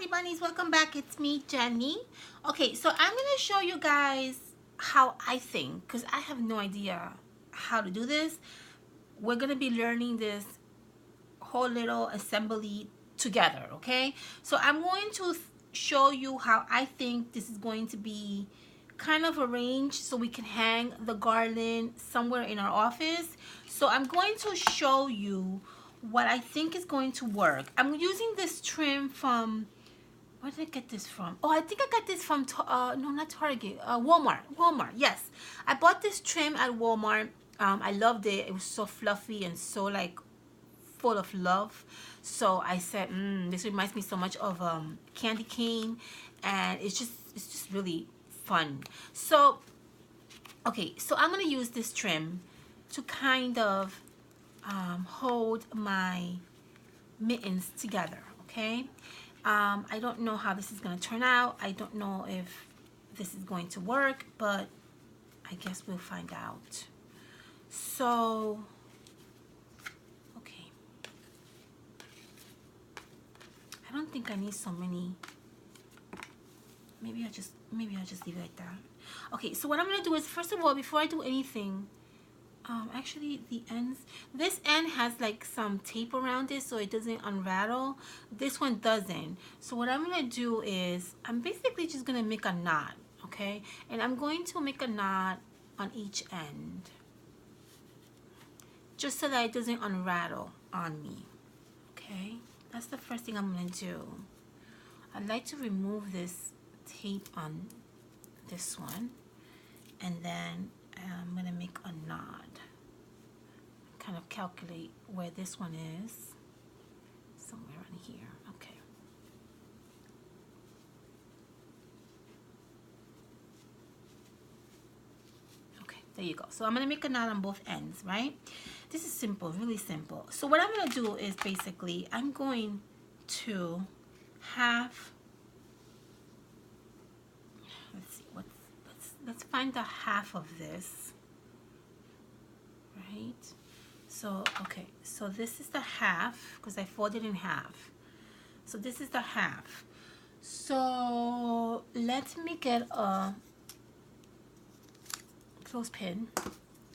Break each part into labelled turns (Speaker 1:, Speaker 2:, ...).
Speaker 1: honey bunnies, welcome back. It's me, Jenny. Okay, so I'm gonna show you guys how I think, because I have no idea how to do this. We're gonna be learning this whole little assembly together, okay? So I'm going to show you how I think this is going to be kind of arranged so we can hang the garland somewhere in our office. So I'm going to show you what I think is going to work. I'm using this trim from, where did I get this from? Oh, I think I got this from, no, not Target, Walmart. Walmart, yes. I bought this trim at Walmart. I loved it. It was so fluffy and so like full of love. So I said, this reminds me so much of candy cane, and it's just really fun. So, okay, so I'm gonna use this trim to kind of hold my mittens together, okay? I don't know how this is going to turn out. I don't know if this is going to work, but I guess we'll find out. So, okay. I don't think I need so many. Maybe I'll just leave it like that. Okay, so what I'm going to do is, first of all, before I do anything, actually the ends, this end has like some tape around it so it doesn't unravel. This one doesn't. So what I'm gonna do is I'm basically just gonna make a knot, okay? And I'm going to make a knot on each end just so that it doesn't unravel on me, okay? That's the first thing I'm gonna do. I'd like to remove this tape on this one, and then I'm gonna make a knot. Kind of calculate where this one is. Somewhere on here. Okay. Okay, there you go. So I'm gonna make a knot on both ends, right? This is simple, really simple. So what I'm gonna do is basically I'm going to half. Let's see. Let's find the half of this. Right? So, okay, so this is the half, because I folded in half. So this is the half. So let me get a clothespin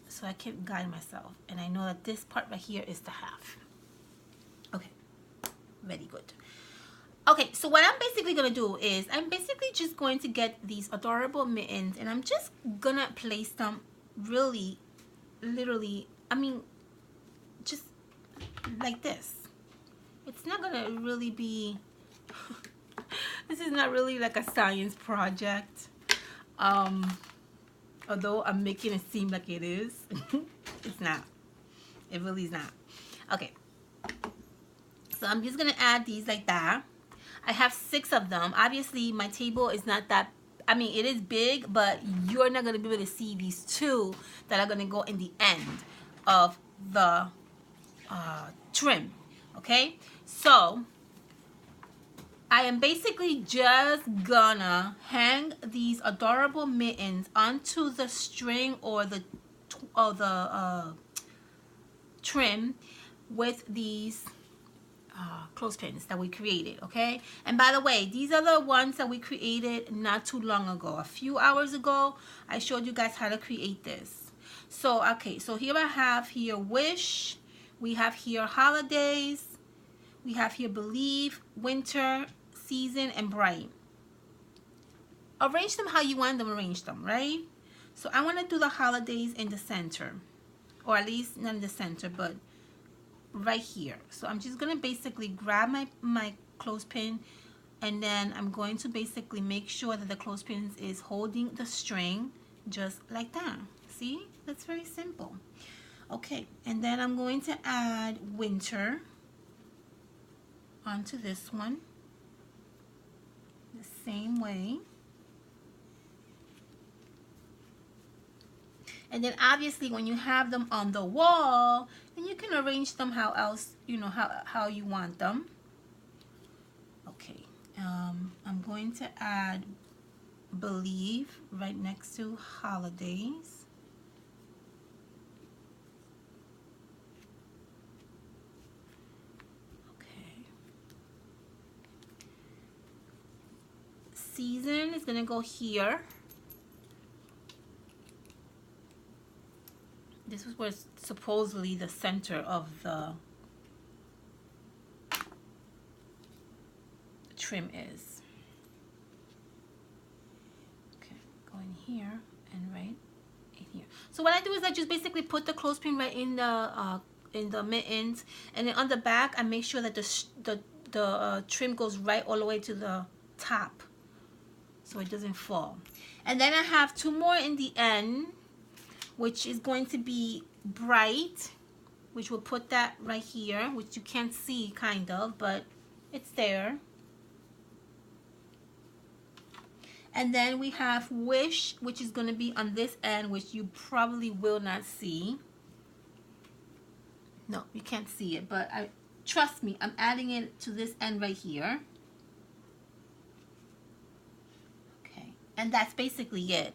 Speaker 1: so I can guide myself. And I know that this part right here is the half. Okay, very good. Okay, so what I'm basically going to do is I'm basically just going to get these adorable mittens, and I'm just going to place them really, literally, I mean, just like this. It's not gonna really be this is not really like a science project, although I'm making it seem like it is. It's not. It really is not. Okay, so I'm just gonna add these like that. I have 6 of them. Obviously my table is not that, I mean, it is big, but you're not gonna be able to see these 2 that are gonna go in the end of the trim. Okay, so I am basically just gonna hang these adorable mittens onto the string or the trim with these clothespins that we created. Okay, and by the way, these are the ones that we created not too long ago. A few hours ago I showed you guys how to create this. So okay, so here I have here wish, we have here holidays, we have here believe, winter, season, and bright. Arrange them how you want them arranged them, right? So I want to do the holidays in the center, or at least not in the center, but right here. So I'm just going to basically grab my clothespin, and then I'm going to basically make sure that the clothespin is holding the string just like that. See? That's very simple. Okay, and then I'm going to add winter onto this one the same way. And then obviously when you have them on the wall, then you can arrange them how else, you know, how you want them. Okay, I'm going to add believe right next to holidays. season is gonna go here. This is where supposedly the center of the trim is. Okay, go in here and right in here. So what I do is I just basically put the clothespin right in the mittens, and then on the back I make sure that the trim goes right all the way to the top so it doesn't fall. And then I have two more in the end, which is going to be bright, which will put that right here, which you can't see kind of, but it's there. And then we have wish, which is going to be on this end, which you probably will not see. No, you can't see it, but trust me, I'm adding it to this end right here. Okay, and that's basically it.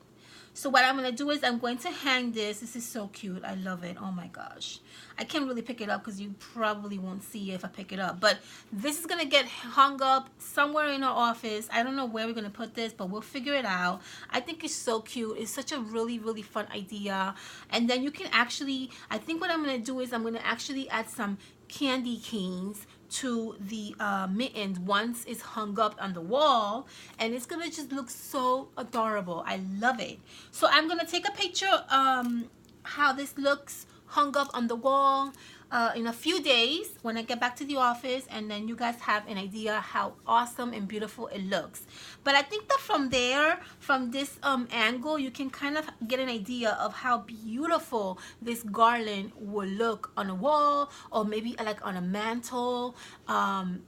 Speaker 1: So what I'm going to do is I'm going to hang this. This is so cute. I love it. Oh my gosh. I can't really pick it up because you probably won't see it if I pick it up. But this is going to get hung up somewhere in our office. I don't know where we're going to put this, but we'll figure it out. I think it's so cute. It's such a really, really fun idea. And then you can actually, I think what I'm going to do is I'm going to actually add some candy canes to the mittens once it's hung up on the wall, and it's gonna just look so adorable. I love it. So I'm gonna take a picture how this looks hung up on the wall in a few days when I get back to the office, and then you guys have an idea how awesome and beautiful it looks. But I think that from there, from this angle, you can kind of get an idea of how beautiful this garland will look on a wall, or maybe like on a mantle.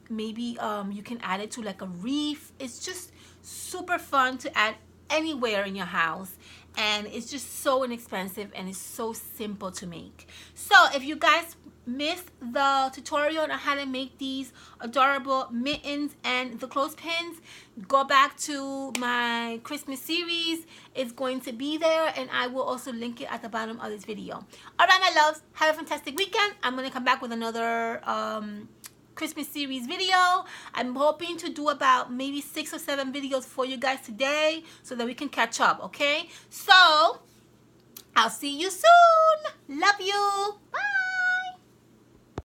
Speaker 1: Maybe you can add it to like a wreath. It's just super fun to add anywhere in your house, and it's just so inexpensive and it's so simple to make. So if you guys missed the tutorial on how to make these adorable mittens and the clothespins, go back to my Christmas series. It's going to be there, and I will also link it at the bottom of this video. All right, my loves, have a fantastic weekend. I'm going to come back with another Christmas series video. I'm hoping to do about maybe 6 or 7 videos for you guys today so that we can catch up, okay? So I'll see you soon. Love you. Bye.